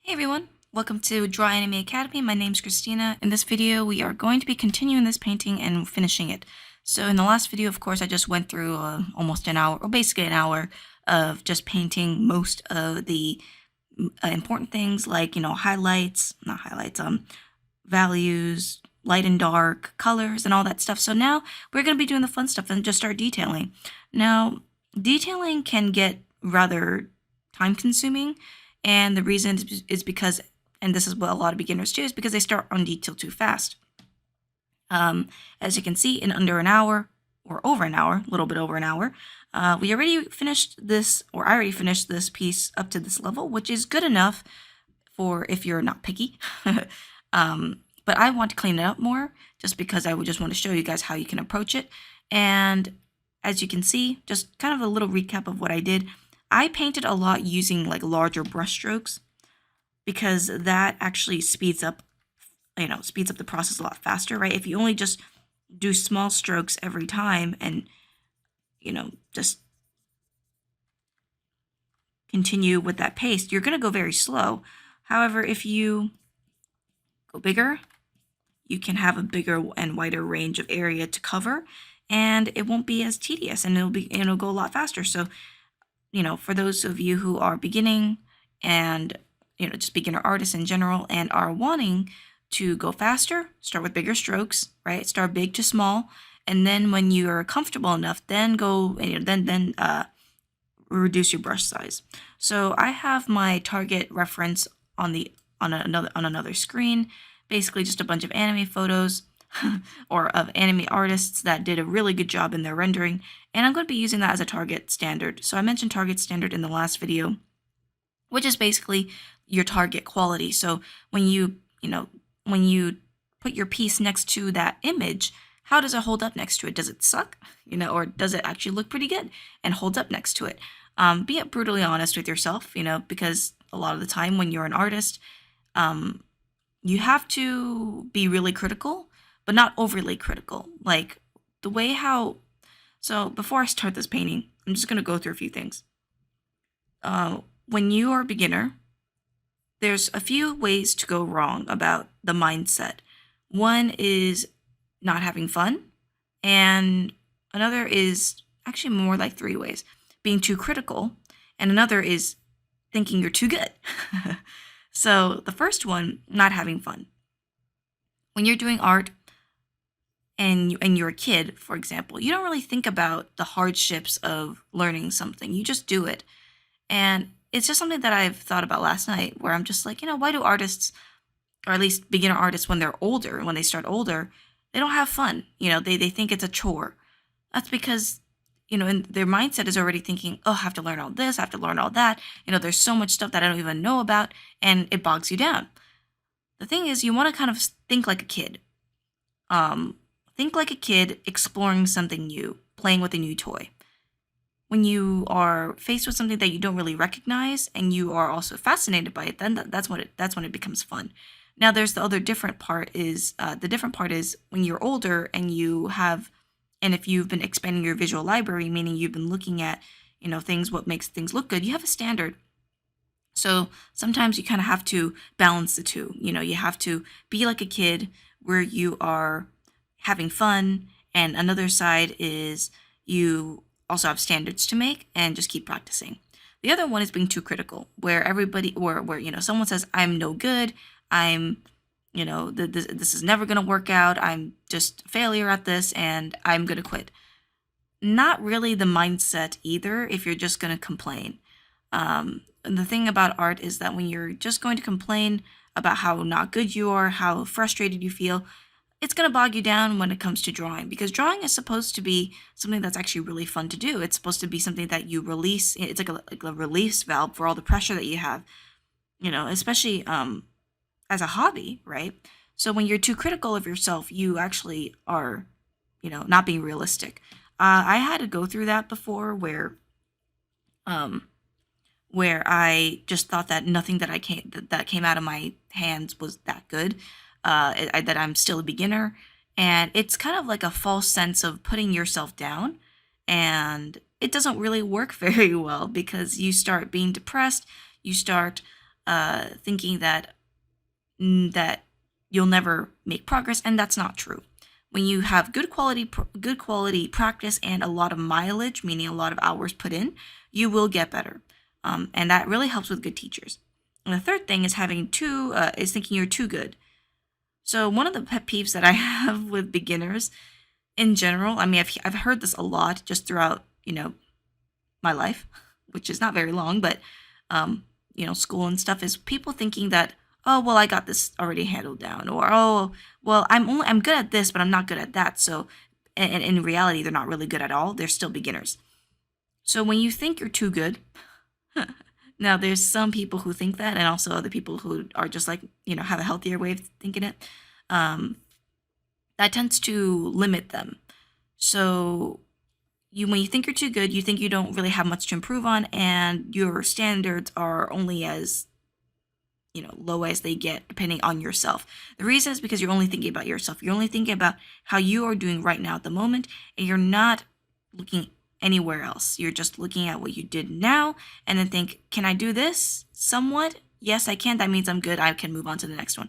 Hey everyone, welcome to Draw Anime Academy. My name's Christina. In this video, we are going to be continuing this painting and finishing it. So in the last video, of course, I just went through almost an hour, or basically an hour, of just painting most of the important things like, highlights, not highlights, values, light and dark, colors, and all that stuff. So now we're going to be doing the fun stuff and just start detailing. Now, detailing can get rather time consuming. And the reason is because, and this is what a lot of beginners do, is because they start on detail too fast. As you can see, in under an hour, or over an hour, a little bit over an hour, we already finished this, or I already finished this piece up to this level, which is good enough for if you're not picky. But I want to clean it up more, just because I would just want to show you guys how you can approach it. And as you can see, just kind of a little recap of what I did. I painted a lot using like larger brush strokes because that actually speeds up the process a lot faster, right? If you only just do small strokes every time and, just continue with that pace, you're going to go very slow. However, if you go bigger, you can have a bigger and wider range of area to cover, and it won't be as tedious, and it'll go a lot faster. So, for those of you who are beginning and, just beginner artists in general and are wanting to go faster, start with bigger strokes, right? Start big to small. And then when you're comfortable enough, then go, then reduce your brush size. So I have my target reference on another screen, basically just a bunch of anime photos or of anime artists that did a really good job in their rendering, and I'm going to be using that as a target standard. So I mentioned target standard in the last video, which is basically your target quality. So when you put your piece next to that image, how does it hold up next to it? Does it suck? Or does it actually look pretty good and hold up next to it? Be brutally honest with yourself, because a lot of the time when you're an artist, you have to be really critical, but not overly critical. Like the way so before I start this painting, I'm just going to go through a few things. When you are a beginner, there's a few ways to go wrong about the mindset. One is not having fun, and another is actually more like three ways: being too critical, and another is thinking you're too good. So the first one, not having fun. When you're doing art and you're a kid, for example, you don't really think about the hardships of learning something. You just do it. And it's just something that I've thought about last night, where I'm just like, why do artists, or at least beginner artists, when they're older, when they start older, they don't have fun? They think it's a chore. That's because, and their mindset is already thinking, oh, I have to learn all this, I have to learn all that. There's so much stuff that I don't even know about, and it bogs you down. The thing is, you want to kind of think like a kid. Think like a kid exploring something new, playing with a new toy. When you are faced with something that you don't really recognize and you are also fascinated by it, then that's when it becomes fun. Now, there's the different part is when you're older and if you've been expanding your visual library, meaning you've been looking at, what makes things look good, you have a standard. So sometimes you kind of have to balance the two. You have to be like a kid where you are having fun, and another side is you also have standards to make and just keep practicing. The other one is being too critical, where someone says, I'm no good, this is never going to work out, I'm just a failure at this, and I'm going to quit. Not really the mindset either if you're just going to complain. And the thing about art is that when you're just going to complain about how not good you are, how frustrated you feel, it's going to bog you down when it comes to drawing, because drawing is supposed to be something that's actually really fun to do. It's supposed to be something that you release. It's like a release valve for all the pressure that you have, especially as a hobby, right? So when you're too critical of yourself, you actually are, not being realistic. I had to go through that before, where I just thought that nothing that came out of my hands was that good. That I'm still a beginner, and it's kind of like a false sense of putting yourself down, and it doesn't really work very well, because you start being depressed, you start thinking that that you'll never make progress, and that's not true. When you have good quality practice and a lot of mileage, meaning a lot of hours put in, you will get better, and that really helps with good teachers. And the third thing is is thinking you're too good. So one of the pet peeves that I have with beginners in general, I mean, I've heard this a lot just throughout my life, which is not very long, but school and stuff, is people thinking that, oh well, I got this already handled down, or oh well, I'm good at this, but I'm not good at that. So, and in reality, they're not really good at all. They're still beginners. So when you think you're too good, now there's some people who think that, and also other people who are just like have a healthier way of thinking it. Um, that tends to limit them. So when you think you're too good, you think you don't really have much to improve on, and your standards are only as low as they get depending on yourself. The reason is because you're only thinking about yourself. You're only thinking about how you are doing right now at the moment, and you're not looking anywhere else. You're just looking at what you did now and then think, can I do this somewhat? Yes, I can. That means I'm good. I can move on to the next one.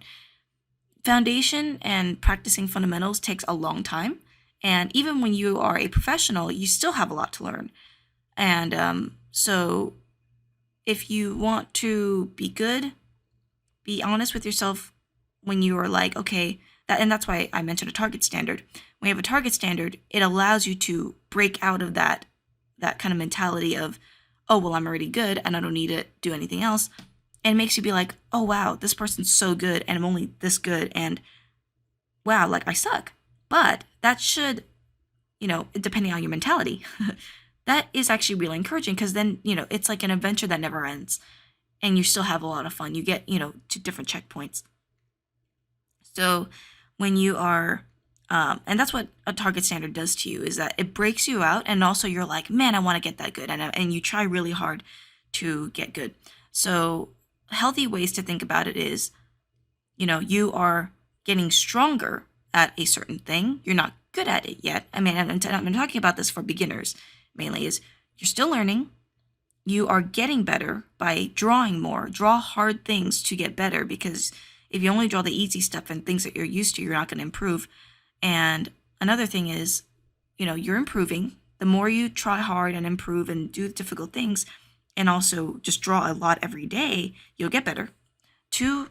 Foundation and practicing fundamentals takes a long time. And even when you are a professional, you still have a lot to learn. And so if you want to be good, be honest with yourself when you are like, okay, that's why I mentioned a target standard. When you have a target standard, it allows you to break out of that kind of mentality of, oh, well, I'm already good and I don't need to do anything else. And it makes you be like, oh, wow, this person's so good and I'm only this good. And wow, like I suck. But that should, depending on your mentality, that is actually really encouraging, because then, it's like an adventure that never ends. And you still have a lot of fun. You get, to different checkpoints. So when you are, and that's what a target standard does to you, is that it breaks you out, and also you're like, man, I want to get that good, and you try really hard to get good. So healthy ways to think about it is, you are getting stronger at a certain thing. You're not good at it yet. I mean, I'm talking about this for beginners mainly, is you're still learning. You are getting better by drawing more. Draw hard things to get better, because if you only draw the easy stuff and things that you're used to, you're not going to improve. And another thing is, you're improving. The more you try hard and improve and do difficult things, and also just draw a lot every day, you'll get better. 2,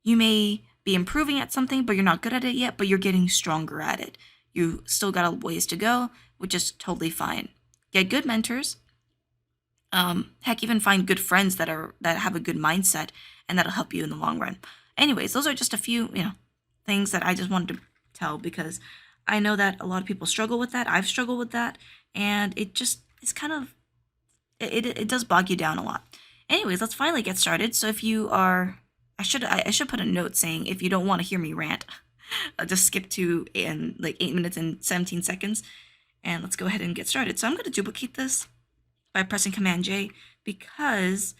you may be improving at something, but you're not good at it yet, but you're getting stronger at it. You still got a ways to go, which is totally fine. Get good mentors. Heck, even find good friends that have a good mindset, and that'll help you in the long run. Anyways, those are just a few, things that I just wanted to tell, because I know that a lot of people struggle with that. I've struggled with that, and it's kind of, it does bog you down a lot. Anyways, let's finally get started. So if you are, I should put a note saying, if you don't want to hear me rant, just skip to in like 8 minutes and 17 seconds, and let's go ahead and get started. So I'm going to duplicate this by pressing Command J, because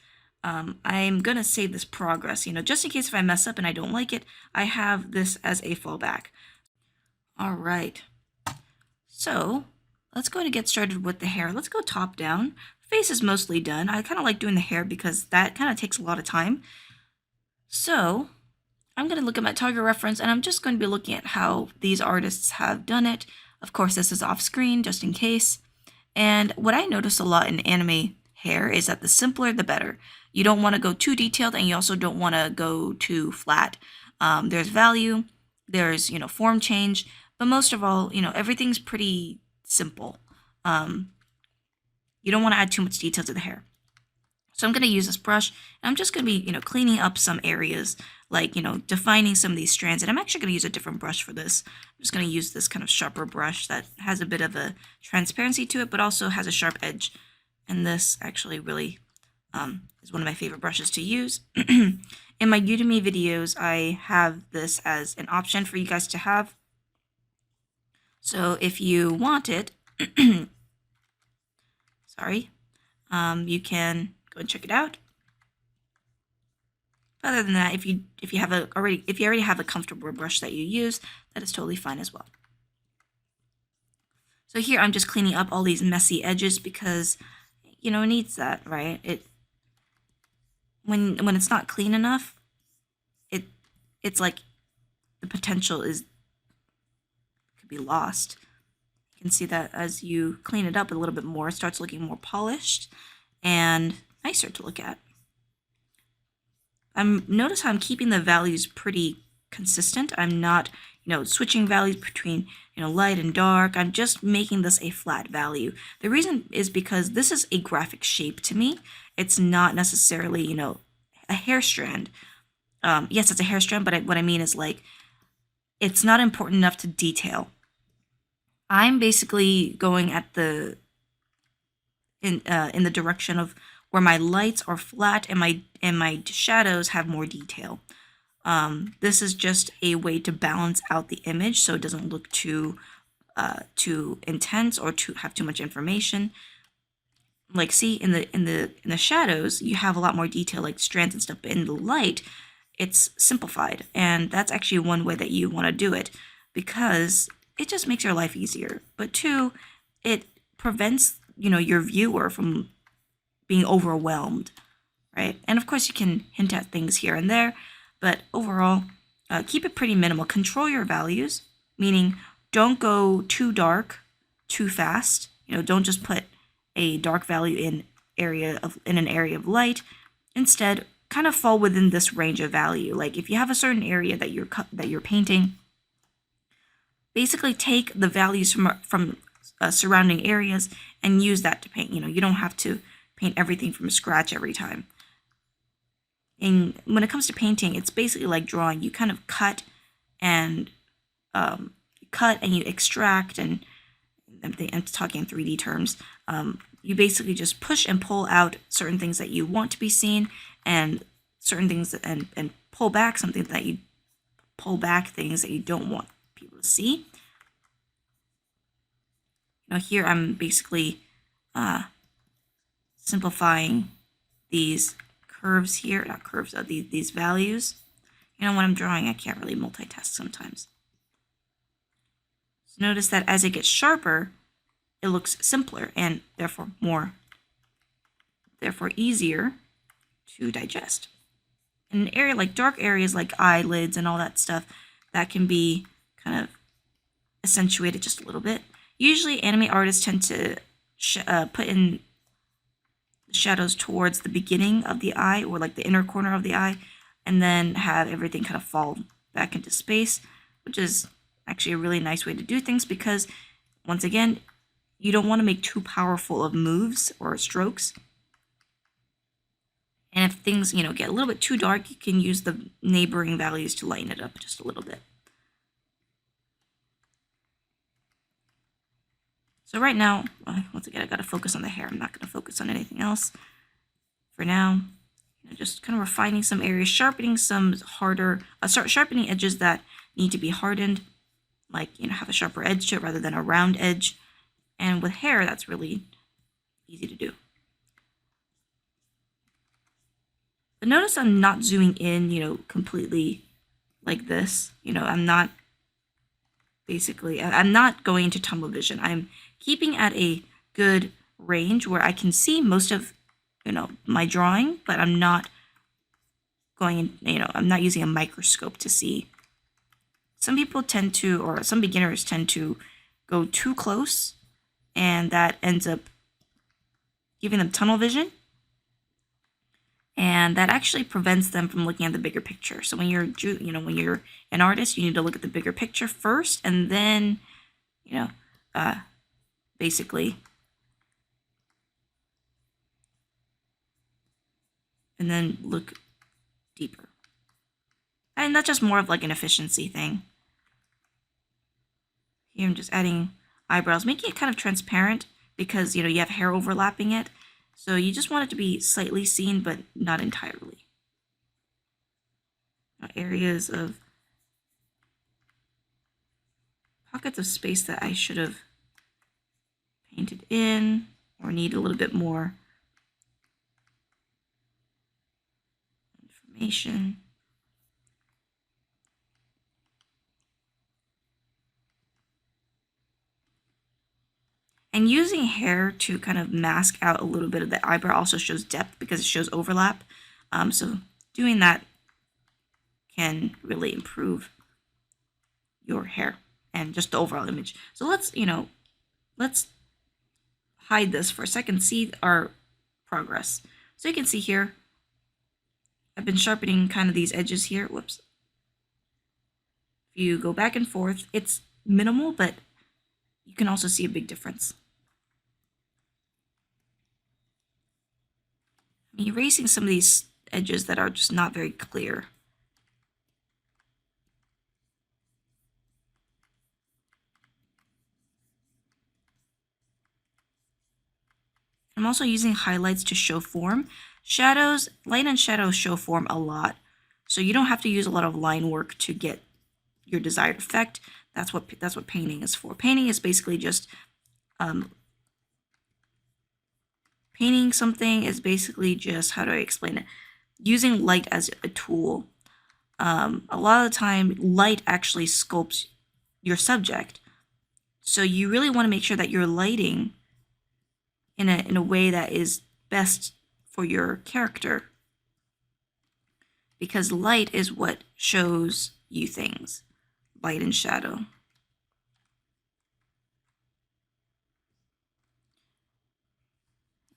I'm going to save this progress, just in case if I mess up and I don't like it, I have this as a fallback. All right. So let's go ahead and get started with the hair. Let's go top down. Face is mostly done. I kind of like doing the hair because that kind of takes a lot of time. So I'm going to look at my target reference, and I'm just going to be looking at how these artists have done it. Of course, this is off screen just in case. And what I notice a lot in anime hair is that the simpler, the better. You don't want to go too detailed, and you also don't want to go too flat. There's value, there's, form change, but most of all, everything's pretty simple. You don't want to add too much detail to the hair. So I'm going to use this brush, and I'm just going to be, cleaning up some areas, like, defining some of these strands. And I'm actually going to use a different brush for this. I'm just going to use this kind of sharper brush that has a bit of a transparency to it, but also has a sharp edge. And this actually really is one of my favorite brushes to use. In my Udemy videos, I have this as an option for you guys to have. So if you want it, sorry, you can go and check it out. Other than that, if you already have a comfortable brush that you use, that is totally fine as well. So here I'm just cleaning up all these messy edges because, it needs that, right? when it's not clean enough, it's like the potential could be lost. You can see that as you clean it up a little bit more, it starts looking more polished and nicer to look at. Notice how I'm keeping the values pretty consistent. I'm not, switching values between, light and dark. I'm just making this a flat value. The reason is because this is a graphic shape to me. It's not necessarily, a hair strand. Yes, it's a hair strand, but what I mean is like, it's not important enough to detail. I'm basically going at in the direction of where my lights are flat and my shadows have more detail. This is just a way to balance out the image so it doesn't look too intense or have too much information. Like, see, in the shadows, you have a lot more detail, like strands and stuff. But in the light, it's simplified, and that's actually one way that you want to do it because it just makes your life easier. But two, it prevents your viewer from being overwhelmed, right? And of course, you can hint at things here and there, but overall, keep it pretty minimal. Control your values, meaning don't go too dark, too fast. Don't just put a dark value in an area of light. Instead, kind of fall within this range of value. Like if you have a certain area that you're painting, basically take the values from surrounding areas and use that to paint. You don't have to paint everything from scratch every time. And when it comes to painting, it's basically like drawing. You kind of cut and you extract, and I'm talking in 3D terms. You basically just push and pull out certain things that you want to be seen, and certain things and pull back things that you don't want people to see. Here I'm basically simplifying these curves here, not curves, these values. When I'm drawing, I can't really multitask sometimes. So notice that as it gets sharper, it looks simpler and therefore easier to digest. In an area like dark areas like eyelids and all that stuff, that can be kind of accentuated just a little bit. Usually anime artists tend to put in shadows towards the beginning of the eye, or like the inner corner of the eye, and then have everything kind of fall back into space, which is actually a really nice way to do things because, once again, you don't want to make too powerful of moves or strokes. And if things, get a little bit too dark, you can use the neighboring values to lighten it up just a little bit. So right now, once again, I got to focus on the hair. I'm not going to focus on anything else for now. Just kind of refining some areas, sharpening some sharpening edges that need to be hardened, like, have a sharper edge to it rather than a round edge. And with hair, that's really easy to do. But notice I'm not zooming in, completely like this. I'm not going into tunnel vision. I'm keeping at a good range where I can see most of, my drawing, but I'm not going in, I'm not using a microscope to see. Some beginners tend to go too close, and that ends up giving them tunnel vision. And that actually prevents them from looking at the bigger picture. So when you're an artist, you need to look at the bigger picture first, and then, basically, and then look deeper. And that's just more of like an efficiency thing. Here I'm just adding eyebrows, making it kind of transparent because, you have hair overlapping it. So you just want it to be slightly seen, but not entirely. Areas of pockets of space that I should have painted in or need a little bit more information. And using hair to kind of mask out a little bit of the eyebrow also shows depth because it shows overlap. So doing that can really improve your hair and just the overall image. So let's hide this for a second, see our progress. So you can see here, I've been sharpening kind of these edges here. Whoops. If you go back and forth, it's minimal, but you can also see a big difference. I'm erasing some of these edges that are just not very clear. I'm also using highlights to show form. Shadows, light and shadows show form a lot. So you don't have to use a lot of line work to get your desired effect. That's what painting is for. Painting is basically just painting something is basically just, how do I explain it? Using light as a tool. A lot of the time, light actually sculpts your subject. So you really want to make sure that you're lighting in a way that is best for your character, because light is what shows you things, light and shadow.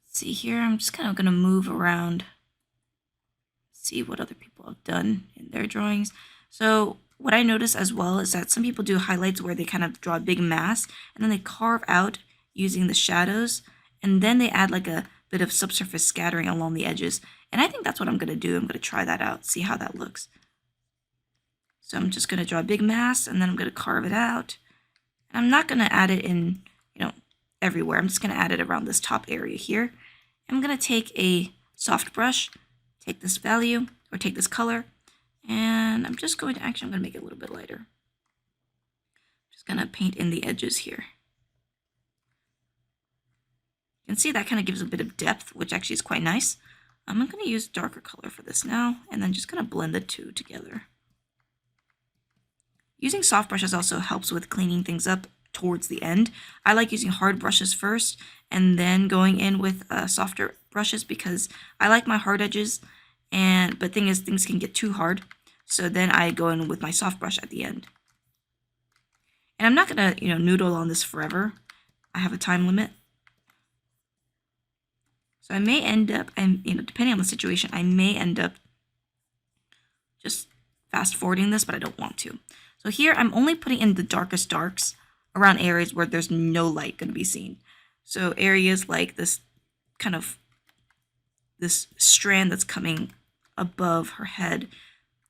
Let's see here, I'm just kind of going to move around, see what other people have done in their drawings. So what I notice as well is that some people do highlights where they kind of draw a big mass and then they carve out using the shadows, and then they add like a bit of subsurface scattering along the edges. And I think that's what I'm going to do. I'm going to try that out, see how that looks. So I'm just going to draw a big mass, and then I'm going to carve it out. And I'm not going to add it in, everywhere. I'm just going to add it around this top area here. I'm going to take a soft brush, take this value, or take this color, and I'm just going to, I'm going to make it a little bit lighter. Just going to paint in the edges here. You can see that kind of gives a bit of depth, which actually is quite nice. I'm going to use darker color for this now, and then just going to blend the two together. Using soft brushes also helps with cleaning things up towards the end. I like using hard brushes first, and then going in with softer brushes, because I like my hard edges, but thing is, things can get too hard, so then I go in with my soft brush at the end. And I'm not going to, noodle on this forever. I have a time limit. So I may end up, and depending on the situation, I may end up just fast forwarding this, but I don't want to. So here I'm only putting in the darkest darks around areas where there's no light going to be seen. So areas like this this strand that's coming above her head,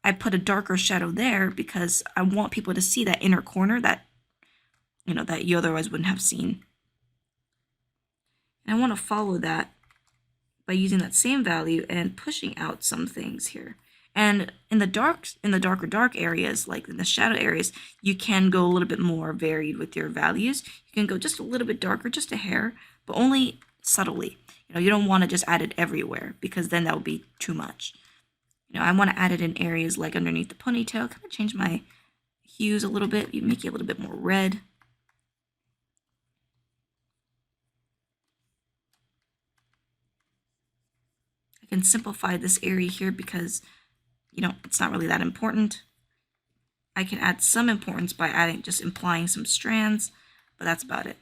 I put a darker shadow there because I want people to see that inner corner that, that you otherwise wouldn't have seen. And I want to follow that by using that same value and pushing out some things here. And in the darker dark areas, like in the shadow areas, you can go a little bit more varied with your values. You can go just a little bit darker, just a hair, but only subtly. You don't want to just add it everywhere, because then that would be too much. I want to add it in areas like underneath the ponytail, kind of change my hues a little bit, make it a little bit more red. I can simplify this area here because, it's not really that important. I can add some importance by just implying some strands, but that's about it.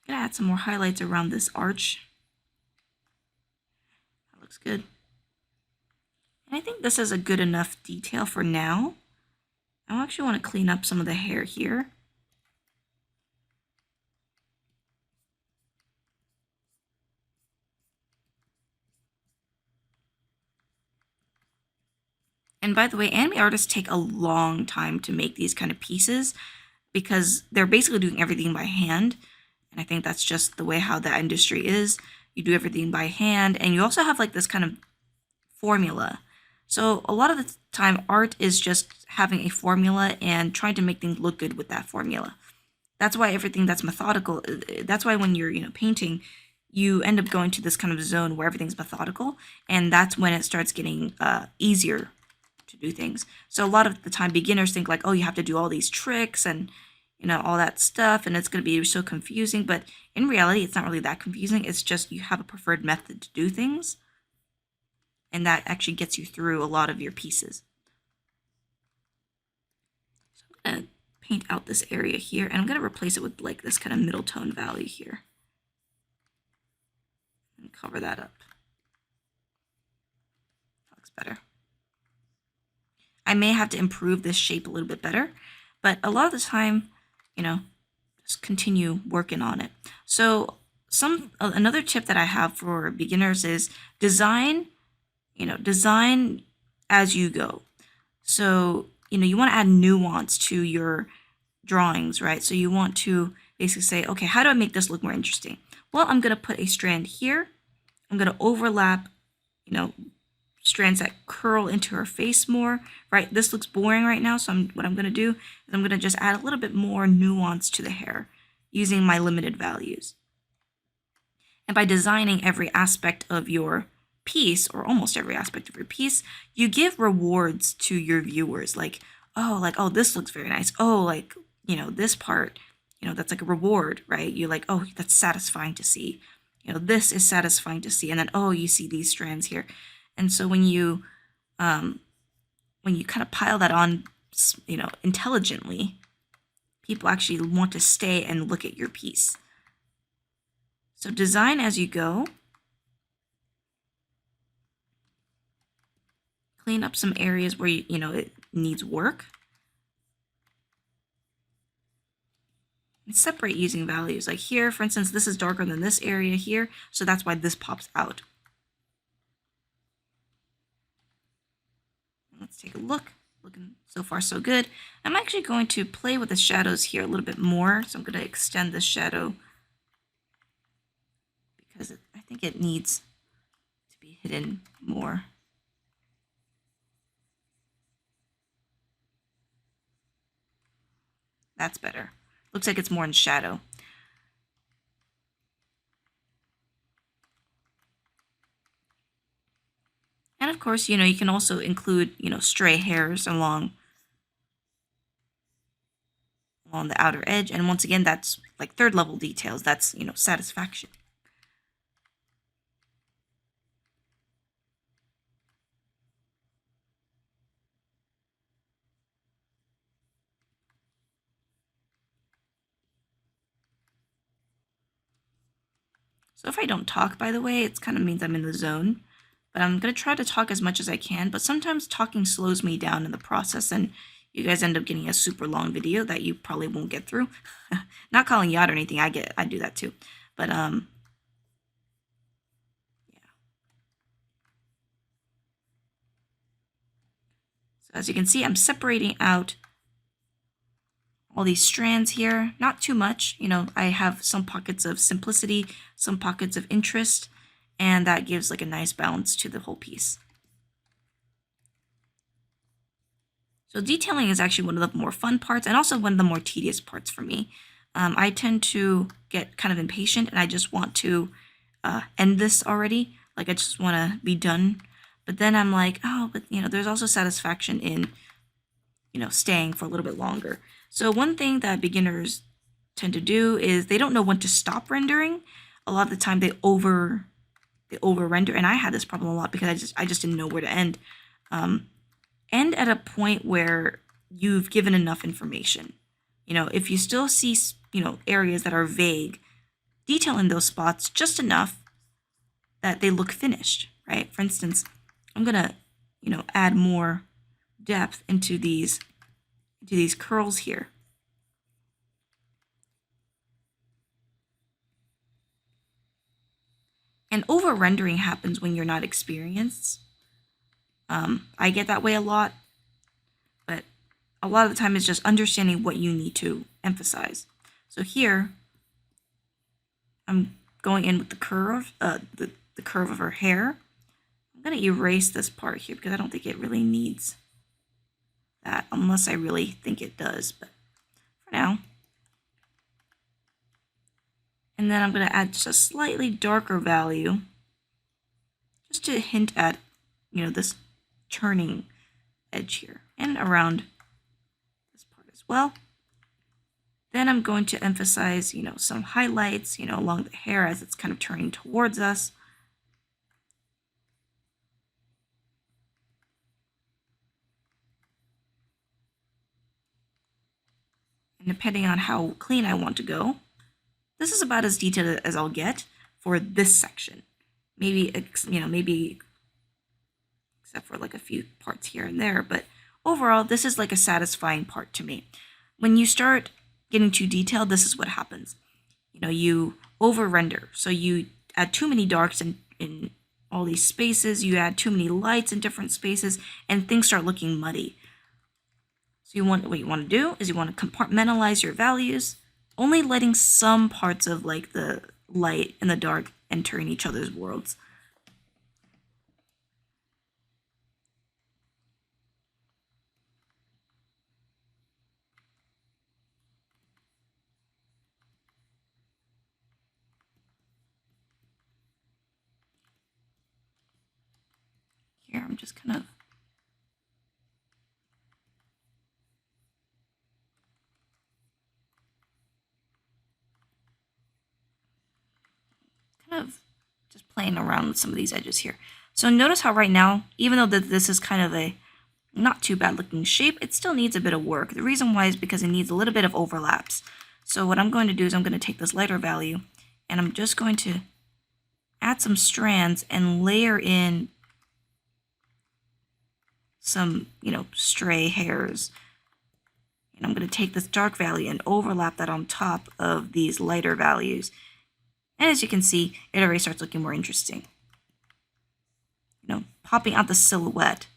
I'm gonna add some more highlights around this arch. That looks good. And I think this is a good enough detail for now. I actually want to clean up some of the hair here. And by the way, anime artists take a long time to make these kind of pieces because they're basically doing everything by hand. And I think that's just the way how the industry is. You do everything by hand, and you also have like this kind of formula. So a lot of the time, art is just having a formula and trying to make things look good with that formula. That's why everything that's methodical, that's why when you're, painting, you end up going to this kind of zone where everything's methodical, and that's when it starts getting easier to do things. So a lot of the time, beginners think like, oh, you have to do all these tricks and, all that stuff, and it's going to be so confusing. But in reality, it's not really that confusing. It's just you have a preferred method to do things, and that actually gets you through a lot of your pieces. So I'm going to paint out this area here, and I'm going to replace it with like this kind of middle tone value here. And cover that up. That looks better. I may have to improve this shape a little bit better, but a lot of the time, just continue working on it. So another tip that I have for beginners is design as you go. So, you want to add nuance to your drawings, right? So you want to basically say, okay, how do I make this look more interesting? Well, I'm going to put a strand here. I'm going to overlap, strands that curl into her face more, right? This looks boring right now, so what I'm going to do is I'm going to just add a little bit more nuance to the hair using my limited values. And by designing every aspect of your piece, or almost every aspect of your piece, you give rewards to your viewers, like, oh, this looks very nice. Oh, this part, that's like a reward, right? You're like, oh, that's satisfying to see. This is satisfying to see. And then, oh, you see these strands here. And so when you kind of pile that on, intelligently, people actually want to stay and look at your piece. So design as you go. Clean up some areas where it needs work. And separate using values. Like here, for instance, this is darker than this area here, so that's why this pops out. Let's take a look. Looking so far so good. I'm actually going to play with the shadows here a little bit more. So I'm going to extend the shadow because I think it needs to be hidden more. That's better. Looks like it's more in shadow. And of course, you can also include, stray hairs along the outer edge. And once again, that's like third level details. That's, satisfaction. So if I don't talk, by the way, it kind of means I'm in the zone. But I'm going to try to talk as much as I can. But sometimes talking slows me down in the process, and you guys end up getting a super long video that you probably won't get through. Not calling you out or anything. I do that too. But yeah. So as you can see, I'm separating out all these strands here. Not too much. I have some pockets of simplicity, some pockets of interest, and that gives like a nice balance to the whole piece. So detailing is actually one of the more fun parts and also one of the more tedious parts for me. I tend to get kind of impatient and I just want to end this already. Like I just want to be done. But then I'm like, oh, but there's also satisfaction in, staying for a little bit longer. So one thing that beginners tend to do is they don't know when to stop rendering. A lot of the time they over render, and I had this problem a lot because I just didn't know where to end. End at a point where you've given enough information. If you still see areas that are vague, detail in those spots just enough that they look finished, right? For instance, I'm gonna add more depth into these curls here. And over rendering happens when you're not experienced. I get that way a lot, but a lot of the time it's just understanding what you need to emphasize. So here, I'm going in with the curve, the curve of her hair. I'm going to erase this part here because I don't think it really needs that unless I really think it does, but for now. And then I'm going to add just a slightly darker value just to hint at, this turning edge here and around this part as well. Then I'm going to emphasize, some highlights, along the hair as it's kind of turning towards us. And depending on how clean I want to go, this is about as detailed as I'll get for this section. Maybe, maybe except for like a few parts here and there, but overall, this is like a satisfying part to me. When you start getting too detailed, this is what happens. You over render. So you add too many darks in all these spaces, you add too many lights in different spaces, and things start looking muddy. So what you want to do is you want to compartmentalize your values, only letting some parts of like the light and the dark enter in each other's worlds. Here, I'm just kind of just playing around with some of these edges here. So notice how right now, even though this is kind of a not too bad looking shape, it still needs a bit of work. The reason why is because it needs a little bit of overlaps. So what I'm going to do is I'm going to take this lighter value and I'm just going to add some strands and layer in some, stray hairs. And I'm going to take this dark value and overlap that on top of these lighter values. And as you can see, it already starts looking more interesting. Popping out the silhouette.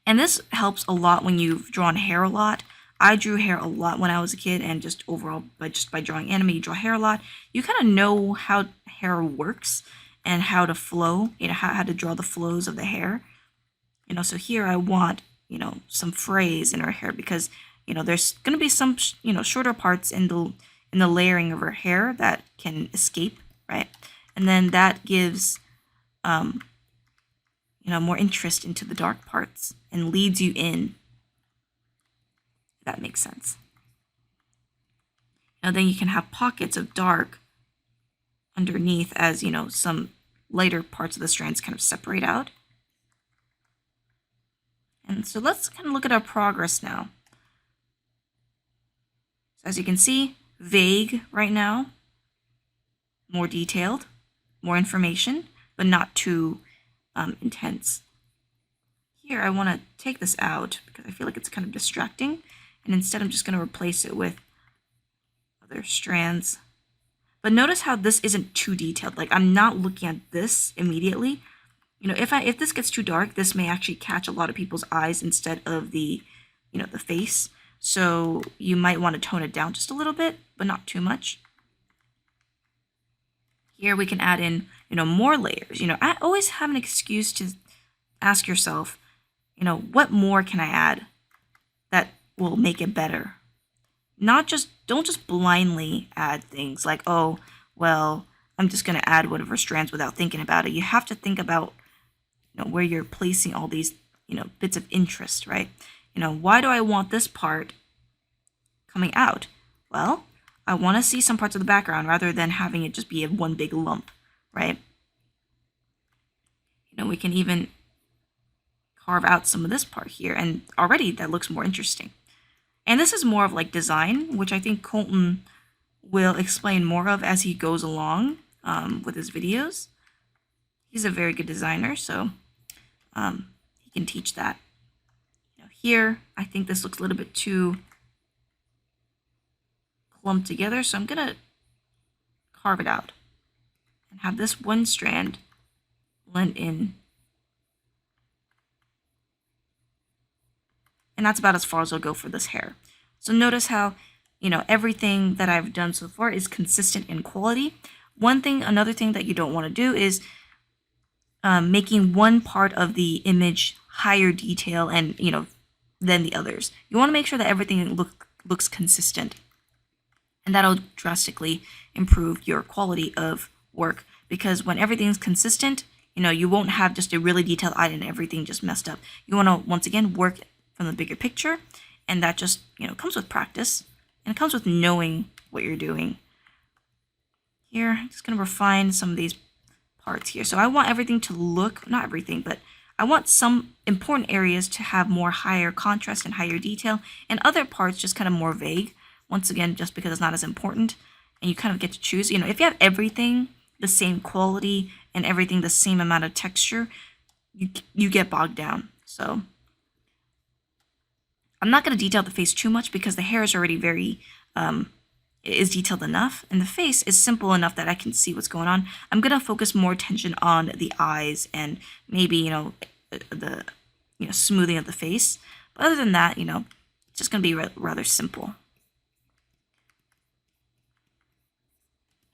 And this helps a lot when you've drawn hair a lot. I drew hair a lot when I was a kid, and just overall, by drawing anime, you draw hair a lot. You kind of know how hair works and how to flow, how to draw the flows of the hair. So here I want, some frays in her hair because, there's going to be some, shorter parts in the layering of her hair that can escape, right? And then that gives, more interest into the dark parts and leads you in. If that makes sense. Now then you can have pockets of dark underneath as, some lighter parts of the strands kind of separate out. And so let's kind of look at our progress now. So as you can see, vague right now, more detailed, more information, but not too intense. Here I want to take this out because I feel like it's kind of distracting, and instead I'm just going to replace it with other strands. But notice how this isn't too detailed. Like I'm not looking at this immediately. If this gets too dark, this may actually catch a lot of people's eyes instead of the face. So you might want to tone it down just a little bit, but not too much. Here we can add in, more layers. I always have an excuse to ask yourself, what more can I add that will make it better? Don't just blindly add things like, oh, well, I'm just going to add whatever strands without thinking about it. You have to think about, where you're placing all these, bits of interest, right? Why do I want this part coming out? Well, I want to see some parts of the background rather than having it just be one big lump, right? We can even carve out some of this part here, and already that looks more interesting. And this is more of like design, which I think Colton will explain more of as he goes along with his videos. He's a very good designer, so he can teach that. Here, I think this looks a little bit too clumped together, so I'm going to carve it out and have this one strand blend in. And that's about as far as I'll go for this hair. So notice how, everything that I've done so far is consistent in quality. Another thing that you don't want to do is making one part of the image higher detail and, than the others. You want to make sure that everything looks consistent. And that'll drastically improve your quality of work, because when everything's consistent, you won't have just a really detailed eye and everything just messed up. You want to, once again, work from the bigger picture, and that just, comes with practice. And it comes with knowing what you're doing. Here, I'm just going to refine some of these parts here. So I want everything to look, not everything, but I want some important areas to have more higher contrast and higher detail, and other parts just kind of more vague. Once again, just because it's not as important, and you kind of get to choose. You know, if you have everything the same quality and everything the same amount of texture, you get bogged down. So I'm not going to detail the face too much because the hair is already very is detailed enough, and the face is simple enough that I can see what's going on. I'm going to focus more attention on the eyes and maybe the smoothing of the face. But other than that, it's just going to be rather simple.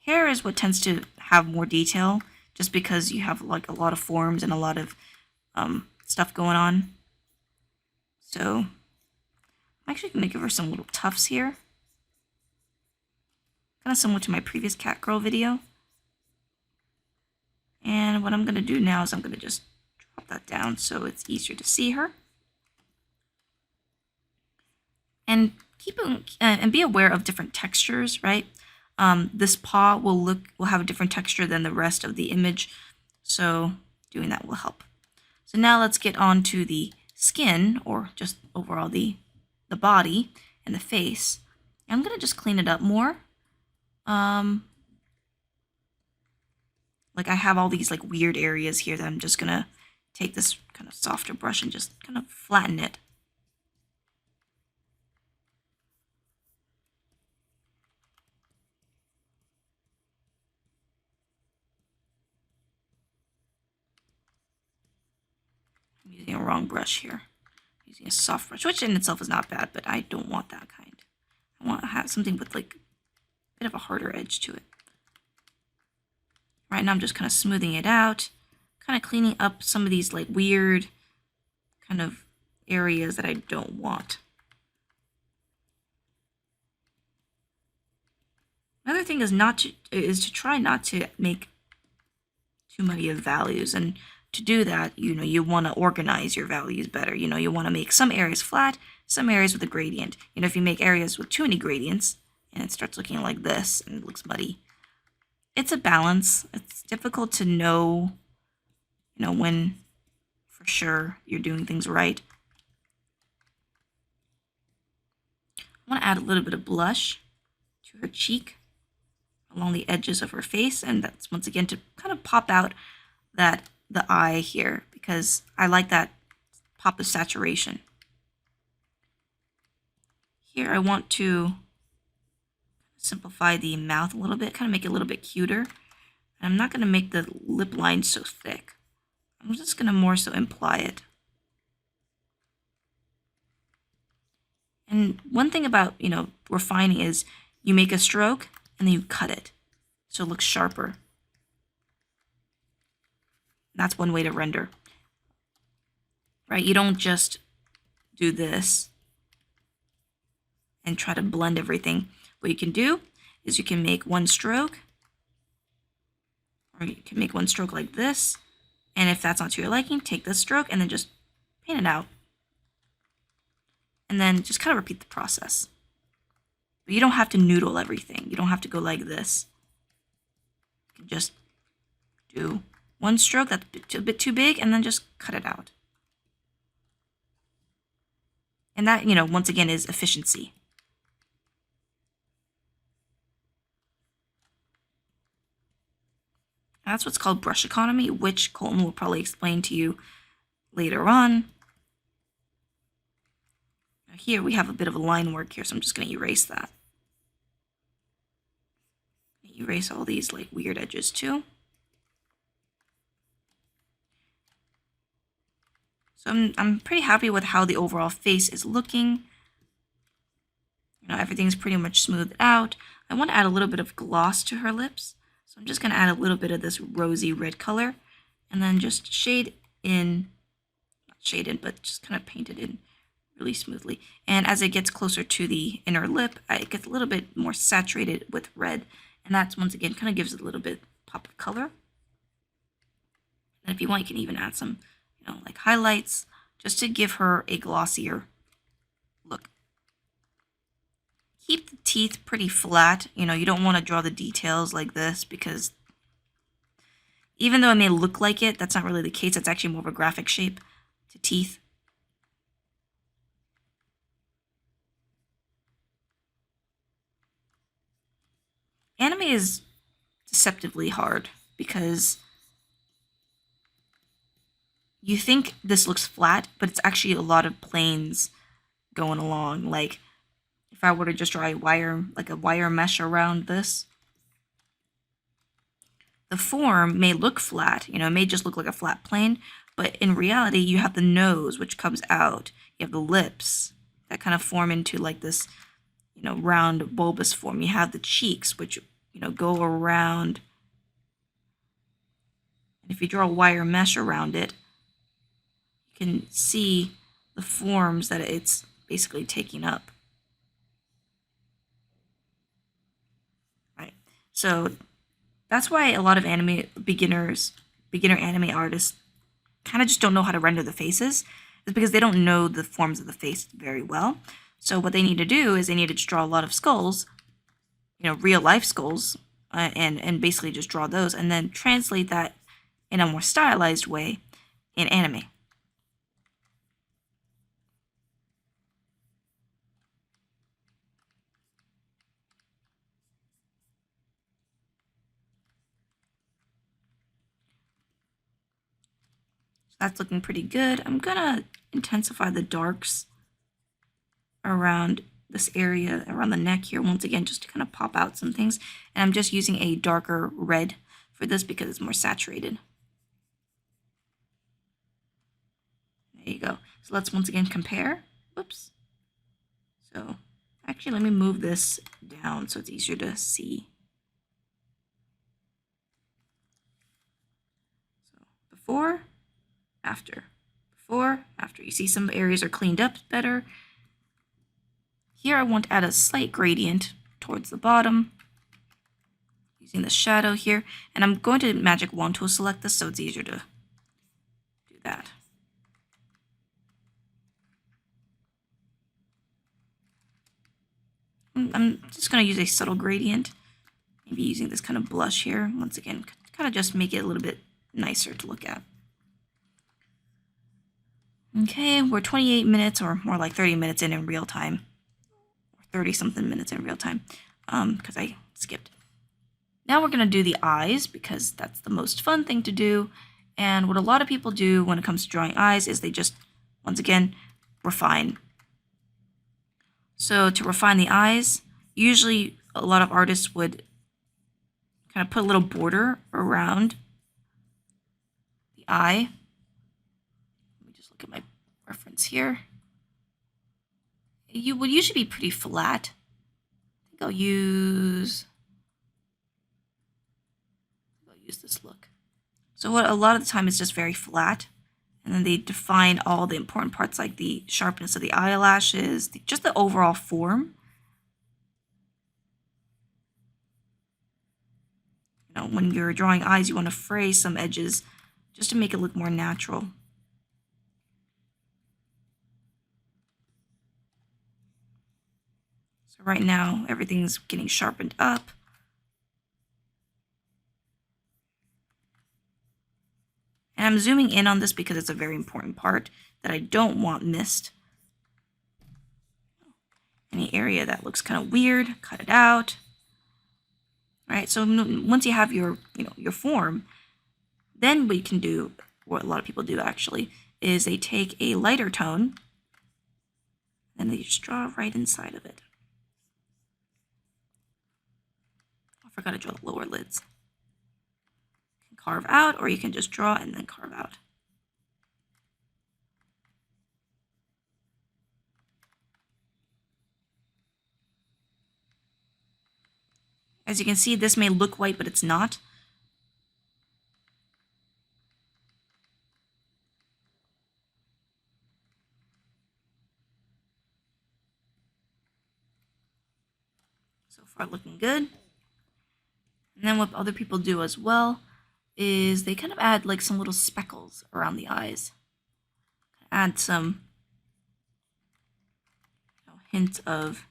Hair is what tends to have more detail, just because you have like a lot of forms and a lot of stuff going on. So I'm actually going to give her some little tufts here, kind of similar to my previous cat girl video. And what I'm going to do now is I'm going to just drop that down so it's easier to see her. And and be aware of different textures, right? This paw will have a different texture than the rest of the image, so doing that will help. So now let's get on to the skin, or just overall the body and the face. I'm gonna just clean it up more. Like I have all these like weird areas here that I'm just gonna take this kind of softer brush and just kind of flatten it. I'm using a wrong brush here. I'm using a soft brush, which in itself is not bad, but I don't want that kind. I want to have something with like a bit of a harder edge to it. Right now I'm just kind of smoothing it out, kind of cleaning up some of these like weird kind of areas that I don't want. Another thing is to try not to make too many of values, and to do that, you want to organize your values better. You want to make some areas flat, some areas with a gradient. If you make areas with too many gradients and it starts looking like this and it looks muddy, it's a balance. It's difficult to know, when for sure you're doing things right. I want to add a little bit of blush to her cheek along the edges of her face, and that's once again to kind of pop out the eye here, because I like that pop of saturation. Here I want to simplify the mouth a little bit, kind of make it a little bit cuter. And I'm not going to make the lip line so thick. I'm just going to more so imply it. And one thing about, refining is you make a stroke and then you cut it so it looks sharper. That's one way to render, right? You don't just do this and try to blend everything. What you can do is you can make one stroke, or you can make one stroke like this. And if that's not to your liking, take this stroke and then just paint it out. And then just kind of repeat the process. But you don't have to noodle everything. You don't have to go like this. You can just do one stroke that's a bit too big, and then just cut it out. And that, once again, is efficiency. That's what's called brush economy, which Colton will probably explain to you later on. Now here we have a bit of a line work here, so I'm just going to erase that. Erase all these like weird edges too. So I'm pretty happy with how the overall face is looking. Everything's pretty much smoothed out. I want to add a little bit of gloss to her lips. So I'm just going to add a little bit of this rosy red color, and then just not shade in, but just kind of paint it in really smoothly. And as it gets closer to the inner lip, it gets a little bit more saturated with red. And that's, once again, kind of gives it a little bit pop of color. And if you want, you can even add some, like highlights, just to give her a glossier look. keep the teeth pretty flat. You know, you don't want to draw the details like this because even though it may look like it, that's not really the case. It's actually more of a graphic shape to teeth. Anime is deceptively hard because you think this looks flat, but it's actually a lot of planes going along. Like if I were to just draw a wire, like a wire mesh around this, the form may look flat, you know, it may just look like a flat plane, but in reality, you have the nose, which comes out. You have the lips that kind of form into like this, you know, round bulbous form. You have the cheeks, which, you know, go around. And if you draw a wire mesh around it, you can see the forms that it's basically taking up. Right. So that's why a lot of beginner anime artists kind of just don't know how to render the faces, is because they don't know the forms of the face very well. So what they need to do is they need to just draw a lot of skulls, you know, real life skulls, and basically just draw those and then translate that in a more stylized way in anime. That's looking pretty good. I'm gonna intensify the darks around this area, around the neck here, once again, just to kind of pop out some things. And I'm just using a darker red for this because it's more saturated. There you go. So let's once again compare. Whoops. So actually, let me move this down so it's easier to see. So before, after. Before, after. You see some areas are cleaned up better. Here I want to add a slight gradient towards the bottom, using the shadow here. And I'm going to magic wand tool select this so it's easier to do that. I'm just going to use a subtle gradient, maybe using this kind of blush here. Once again, kind of just make it a little bit nicer to look at. Okay, we're 28 minutes, or more like 30 minutes in real time. Or 30 something minutes in real time, because I skipped. Now we're going to do the eyes, because that's the most fun thing to do. And what a lot of people do when it comes to drawing eyes is they just, once again, refine. So to refine the eyes, usually a lot of artists would kind of put a little border around the eye. Let me just look at my reference here. You would usually be pretty flat. I think I'll use this look. So what a lot of the time is just very flat. And then they define all the important parts like the sharpness of the eyelashes, just the overall form. You know, when you're drawing eyes, you want to fray some edges just to make it look more natural. So right now, everything's getting sharpened up. And I'm zooming in on this because it's a very important part that I don't want missed. Any area that looks kind of weird, cut it out. All right, so once you have your form, then what you can do, what a lot of people do actually, is they take a lighter tone and they just draw right inside of it. I forgot to draw the lower lids. Carve out, or you can just draw and then carve out. As you can see, this may look white, but it's not. So far looking good. And then what other people do as well is they kind of add like some little speckles around the eyes. Add some hint of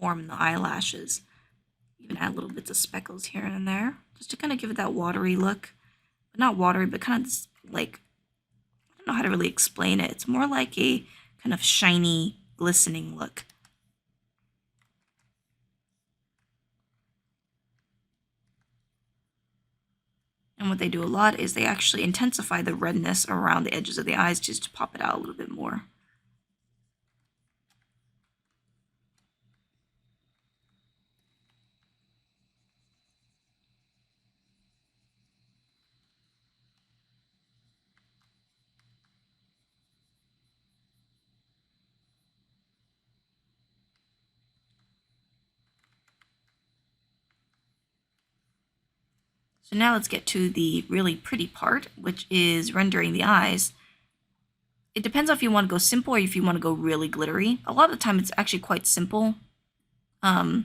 form the eyelashes. Even add little bits of speckles here and there, just to kind of give it that watery look. But not watery, but kind of like, I don't know how to really explain it. It's more like a kind of shiny, glistening look. And what they do a lot is they actually intensify the redness around the edges of the eyes just to pop it out a little bit more. So now let's get to the really pretty part, which is rendering the eyes. It depends on if you want to go simple or if you want to go really glittery. A lot of the time it's actually quite simple. So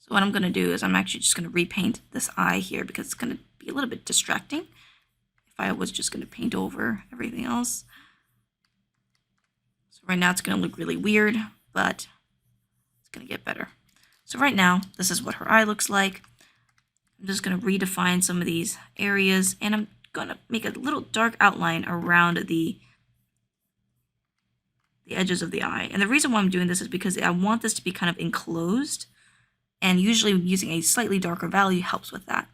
what I'm going to do is I'm actually just going to repaint this eye here because it's going to be a little bit distracting if I was just going to paint over everything else. So right now it's going to look really weird, but it's going to get better. So right now, this is what her eye looks like. I'm just going to redefine some of these areas, and I'm going to make a little dark outline around the edges of the eye. And the reason why I'm doing this is because I want this to be kind of enclosed, and usually using a slightly darker value helps with that.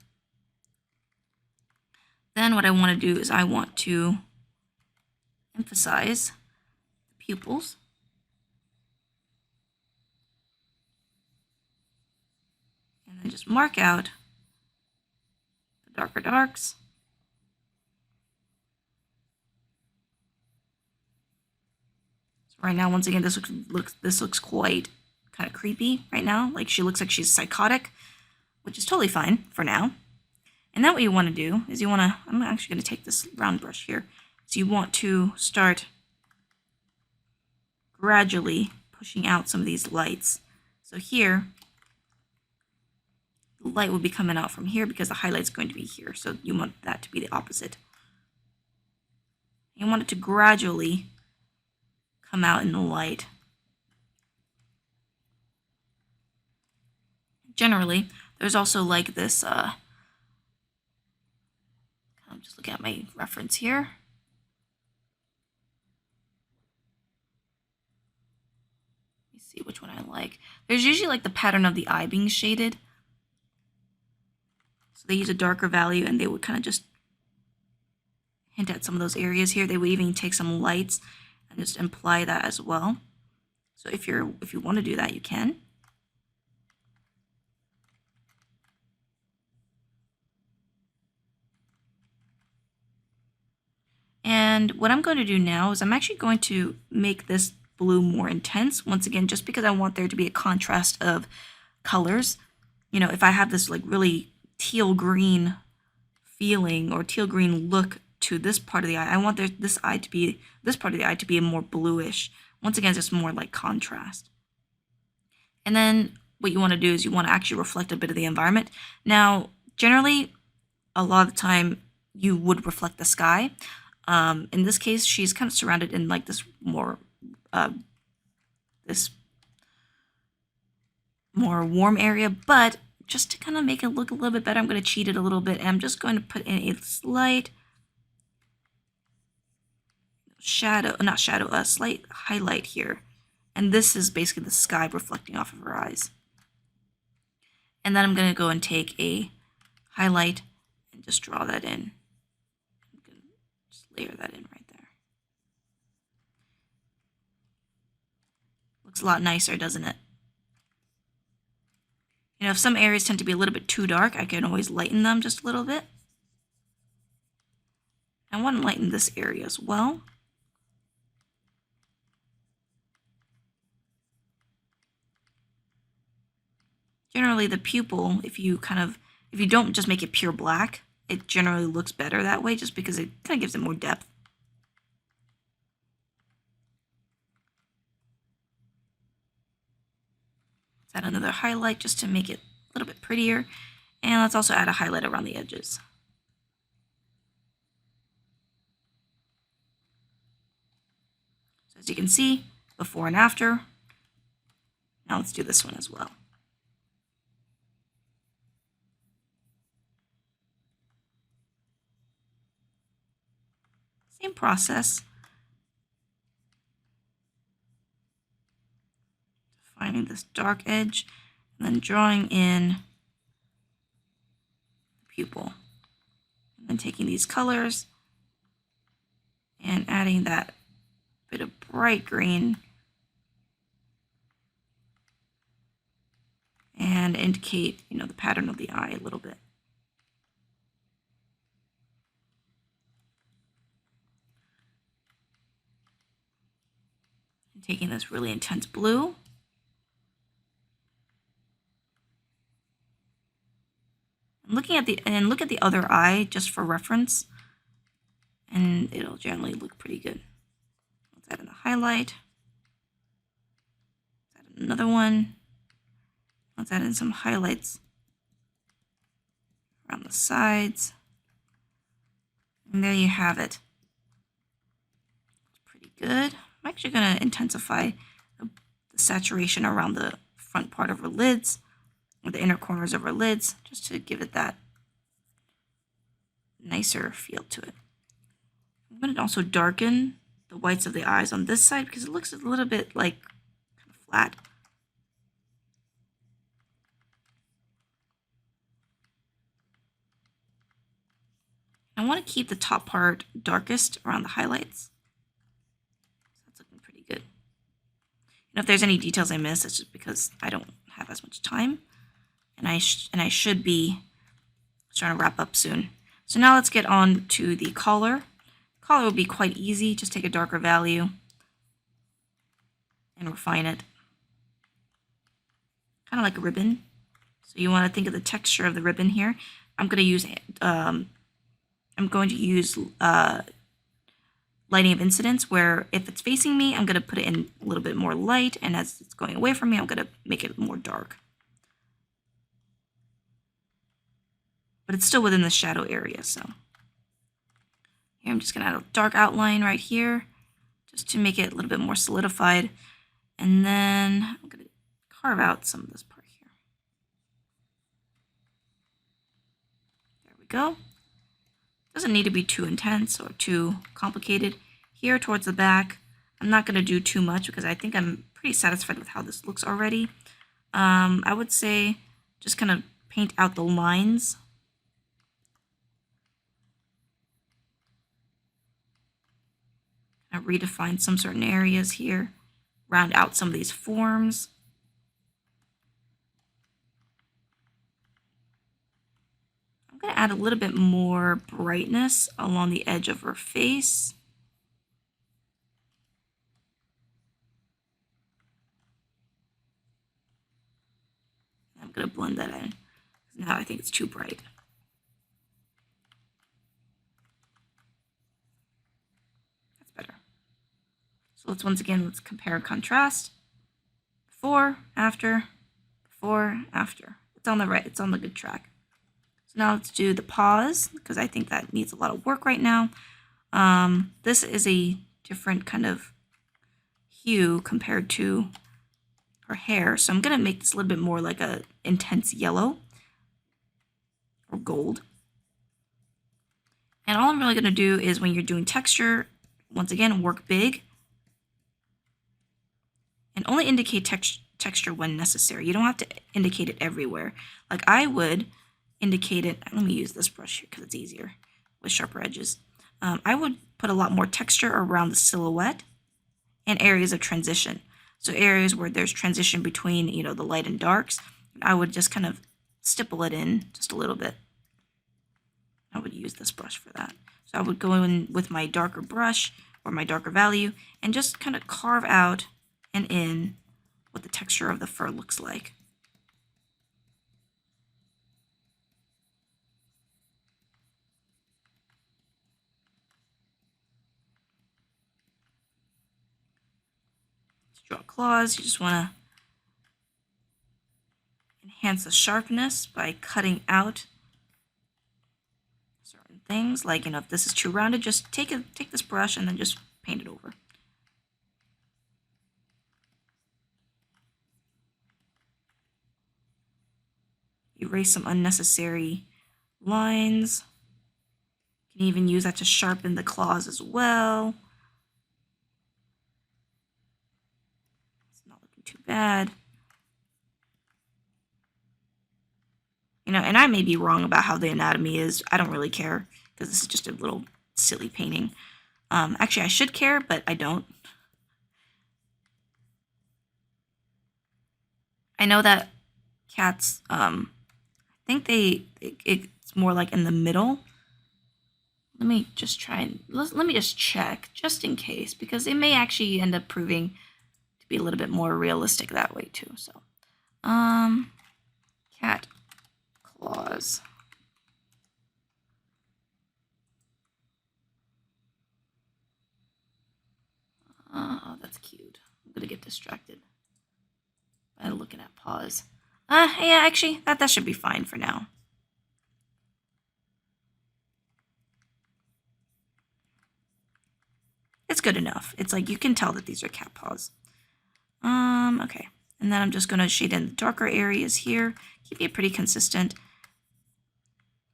Then what I want to do is I want to emphasize the pupils. And then just mark out the darker darks. So right now, once again, this looks quite kind of creepy right now. Like she looks like she's psychotic, which is totally fine for now. And then what you want to do is you want to, I'm actually going to take this round brush here. So you want to start gradually pushing out some of these lights. So here, the light will be coming out from here because the highlight's going to be here. So you want that to be the opposite. You want it to gradually come out in the light. Generally, there's also like this, I'm just looking at my reference here. Let me see which one I like. There's usually like the pattern of the eye being shaded. So they use a darker value and they would kind of just hint at some of those areas here. They would even take some lights and just imply that as well. So if you want to do that, you can. And what I'm going to do now is I'm actually going to make this blue more intense. Once again, just because I want there to be a contrast of colors. You know, if I have this like really teal green feeling or teal green look to this part of the eye, I want this part of the eye to be a more bluish. Once again, just more like contrast. And then what you want to do is you want to actually reflect a bit of the environment. Now, generally, a lot of the time you would reflect the sky. In this case, she's kind of surrounded in like this more warm area, but just to kind of make it look a little bit better, I'm going to cheat it a little bit, and I'm just going to put in a slight slight highlight here. And this is basically the sky reflecting off of her eyes. And then I'm going to go and take a highlight and just draw that in. I'm going to just layer that in right there. Looks a lot nicer, doesn't it? You know, if some areas tend to be a little bit too dark, I can always lighten them just a little bit. I want to lighten this area as well. Generally, the pupil, if you don't just make it pure black, it generally looks better that way just because it kind of gives it more depth. Let's add another highlight just to make it a little bit prettier. And let's also add a highlight around the edges. So as you can see, before and after. Now let's do this one as well. Same process. Finding this dark edge and then drawing in the pupil. And then taking these colors and adding that bit of bright green and indicate, the pattern of the eye a little bit. And taking this really intense blue. And look at the other eye just for reference, and it'll generally look pretty good. Let's add in the highlight. Let's add another one. Let's add in some highlights around the sides. And there you have it. It's pretty good. I'm actually going to intensify the saturation around the front part of her lids, or the inner corners of her lids, just to give it that nicer feel to it. I'm going to also darken the whites of the eyes on this side because it looks a little bit like kind of flat. I want to keep the top part darkest around the highlights. So that's looking pretty good. If there's any details I miss, it's just because I don't have as much time, and I should be starting to wrap up soon. So now let's get on to the collar. Collar will be quite easy. Just take a darker value and refine it, kind of like a ribbon. So you want to think of the texture of the ribbon here. I'm going to use lighting of incidence, where if it's facing me, I'm going to put it in a little bit more light, and as it's going away from me, I'm going to make it more dark. But it's still within the shadow area, so. Here I'm just going to add a dark outline right here, just to make it a little bit more solidified. And then I'm going to carve out some of this part here. There we go. Doesn't need to be too intense or too complicated. Here towards the back, I'm not going to do too much because I think I'm pretty satisfied with how this looks already. I would say just kind of paint out the lines. Redefine some certain areas here. Round out some of these forms. I'm going to add a little bit more brightness along the edge of her face. I'm going to blend that in. Now I think it's too bright. That's better. So let's compare and contrast. Before, after, before, after. It's on the good track. Now let's do the paws, because I think that needs a lot of work right now. This is a different kind of hue compared to her hair, so I'm going to make this a little bit more like a intense yellow or gold. And all I'm really going to do is, when you're doing texture, once again, work big and only indicate texture when necessary. You don't have to indicate it everywhere. Like I would indicate it. Let me use this brush here because it's easier with sharper edges. I would put a lot more texture around the silhouette and areas of transition. So areas where there's transition between, the light and darks, I would just kind of stipple it in just a little bit. I would use this brush for that. So I would go in with my darker brush or my darker value and just kind of carve out and in what the texture of the fur looks like. Draw claws. You just want to enhance the sharpness by cutting out certain things. Like, if this is too rounded, just take this brush and then just paint it over. erase some unnecessary lines. You can even use that to sharpen the claws as well. It's not looking too bad. You know, and I may be wrong about how the anatomy is. I don't really care because this is just a little silly painting. Actually, I should care, but I don't. I know that cats, I think it's more like in the middle. Let me just try and, let me just check, just in case, because it may actually end up proving to be a little bit more realistic that way too. So, cat claws. Oh, that's cute. I'm gonna get distracted by looking at paws. Yeah, actually, that should be fine for now. It's good enough. It's like you can tell that these are cat paws. Okay. And then I'm just gonna shade in the darker areas here, keep it pretty consistent.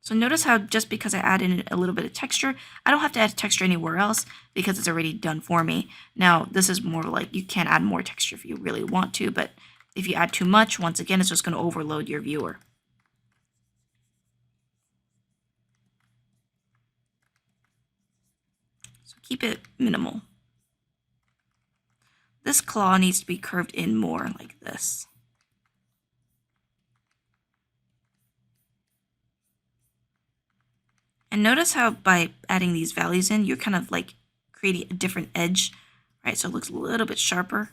So notice how just because I add in a little bit of texture, I don't have to add texture anywhere else because it's already done for me. Now, this is more like you can add more texture if you really want to, but if you add too much, once again, it's just going to overload your viewer. So keep it minimal. This claw needs to be curved in more like this. And notice how by adding these values in, you're kind of like creating a different edge, right? So it looks a little bit sharper.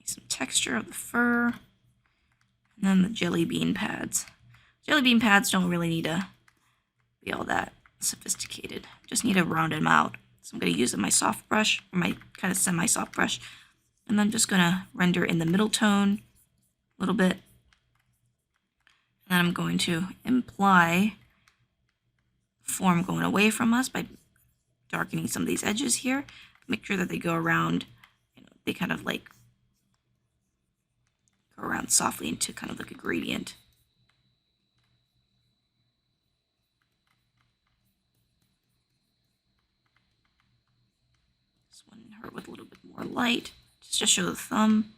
Some texture of the fur, and then the jelly bean pads. Jelly bean pads don't really need to be all that sophisticated. Just need to round them out. So I'm going to use my soft brush, or my kind of semi-soft brush, and I'm just going to render in the middle tone a little bit. And then I'm going to imply form going away from us by darkening some of these edges here. Make sure that they go around, they kind of like go around softly into kind of like a gradient. This one her with a little bit more light, just to show the thumb.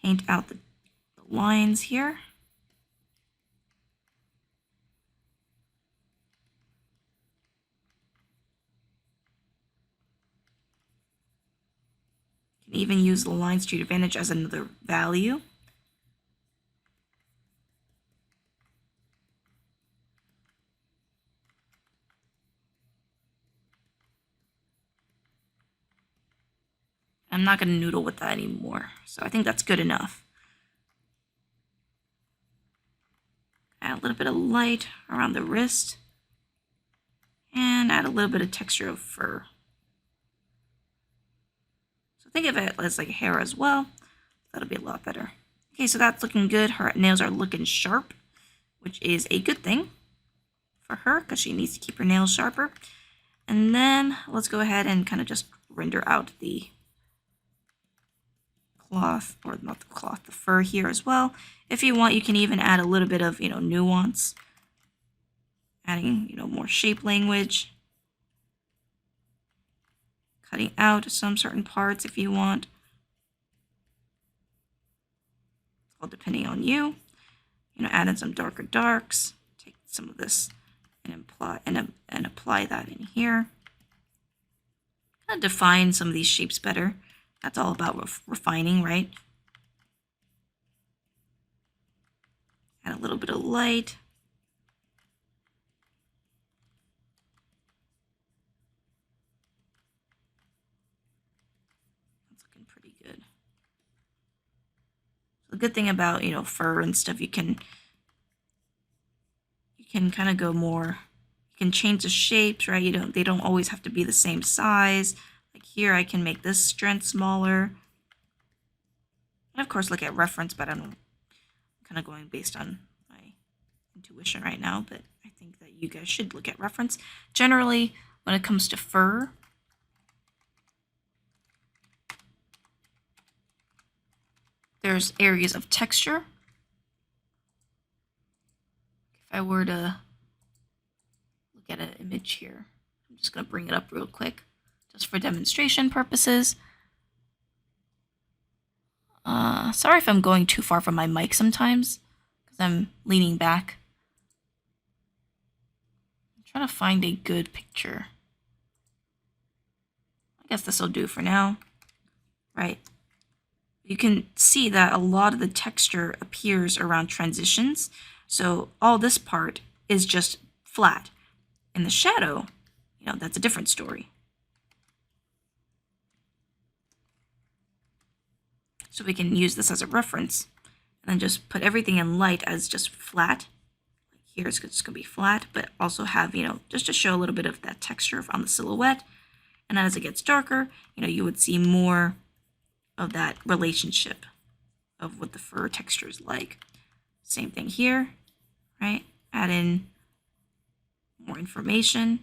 Paint out the lines here. You can even use the lines to your advantage as another value. I'm not going to noodle with that anymore, so I think that's good enough. Add a little bit of light around the wrist, and add a little bit of texture of fur. So think of it as like hair as well. That'll be a lot better. Okay, so that's looking good. Her nails are looking sharp, which is a good thing for her because she needs to keep her nails sharper. And then let's go ahead and kind of just render out the cloth, or not the cloth, the fur here as well. If you want, you can even add a little bit of, nuance, adding, more shape language, cutting out some certain parts if you want. All depending on you. Add in some darker darks. Take some of this and apply that in here. Kind of define some of these shapes better. That's all about refining, right? Add a little bit of light. That's looking pretty good. So the good thing about, fur and stuff, you can kind of go more, you can change the shapes, right? They don't always have to be the same size. Like here, I can make this strength smaller. And of course look at reference, but I'm kind of going based on my intuition right now, but I think that you guys should look at reference. Generally, when it comes to fur, there's areas of texture. If I were to look at an image here, I'm just going to bring it up real quick, just for demonstration purposes. Sorry if I'm going too far from my mic sometimes, because I'm leaning back. I'm trying to find a good picture. I guess this will do for now. Right. You can see that a lot of the texture appears around transitions. So all this part is just flat. In the shadow, that's a different story. So we can use this as a reference and then just put everything in light as just flat. Here it's just going to be flat, but also have, just to show a little bit of that texture on the silhouette. And then as it gets darker, you would see more of that relationship of what the fur texture is like. Same thing here, right? Add in more information.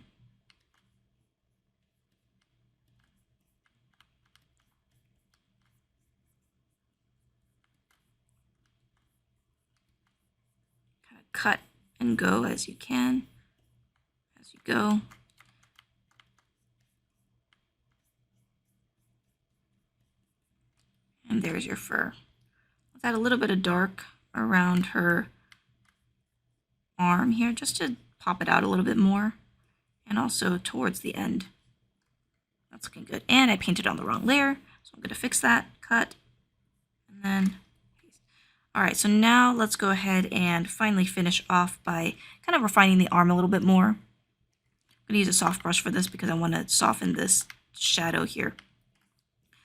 Kind of cut and go as you can, as you go. And there's your fur. Let's add a little bit of dark around her arm here, just to pop it out a little bit more, and also towards the end. That's looking good. And I painted on the wrong layer, so I'm going to fix that. Cut, and then paste. All right, so now let's go ahead and finally finish off by kind of refining the arm a little bit more. I'm going to use a soft brush for this because I want to soften this shadow here.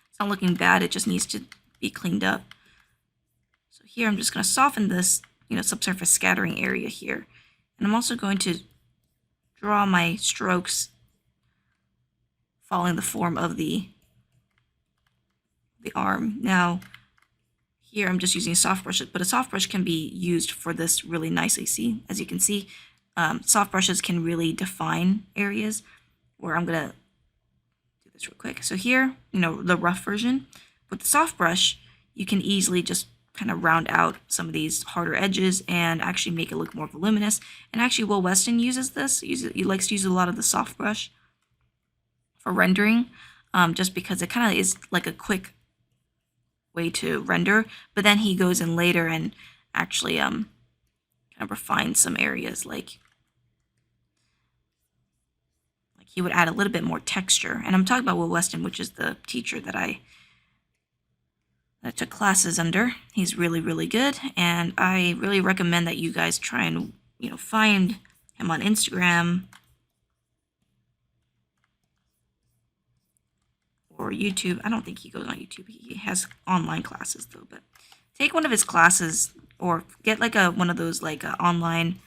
It's not looking bad, it just needs to be cleaned up. So here I'm just going to soften this, subsurface scattering area here. And I'm also going to draw my strokes following the form of the arm. Now, here I'm just using a soft brush, but a soft brush can be used for this really nicely. See, as you can see, soft brushes can really define areas, where I'm going to do this real quick. So here, the rough version. With the soft brush, you can easily just kind of round out some of these harder edges and actually make it look more voluminous. And actually, Will Weston uses this. He likes to use a lot of the soft brush for rendering, just because it kind of is like a quick way to render. But then he goes in later and actually kind of refines some areas, like he would add a little bit more texture. And I'm talking about Will Weston, which is the teacher that I took classes under. He's really, really good, and I really recommend that you guys try and find him on Instagram or YouTube. I don't think he goes on YouTube. He has online classes though. But take one of his classes, or get like one of those online.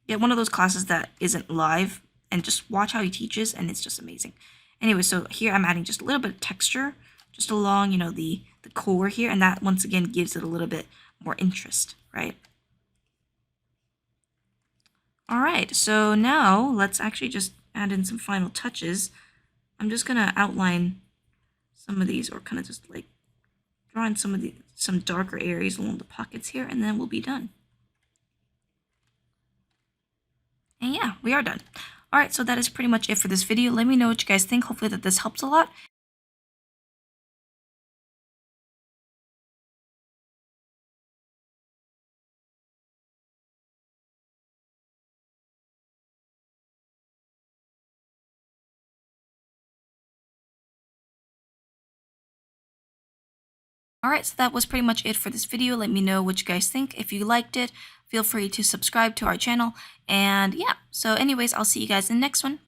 Get one of those classes that isn't live, and just watch how he teaches, and it's just amazing. Anyway, so here I'm adding just a little bit of texture just along, the core here, and that once again gives it a little bit more interest, right? All right, so now let's actually just add in some final touches. I'm just gonna outline some of these, or kind of just like draw in some darker areas along the pockets here, and then we'll be done. And yeah, we are done. All right, so that is pretty much it for this video. Let me know what you guys think. Hopefully that this helps a lot. Alright, so that was pretty much it for this video. Let me know what you guys think. If you liked it, feel free to subscribe to our channel. And yeah, so anyways, I'll see you guys in the next one.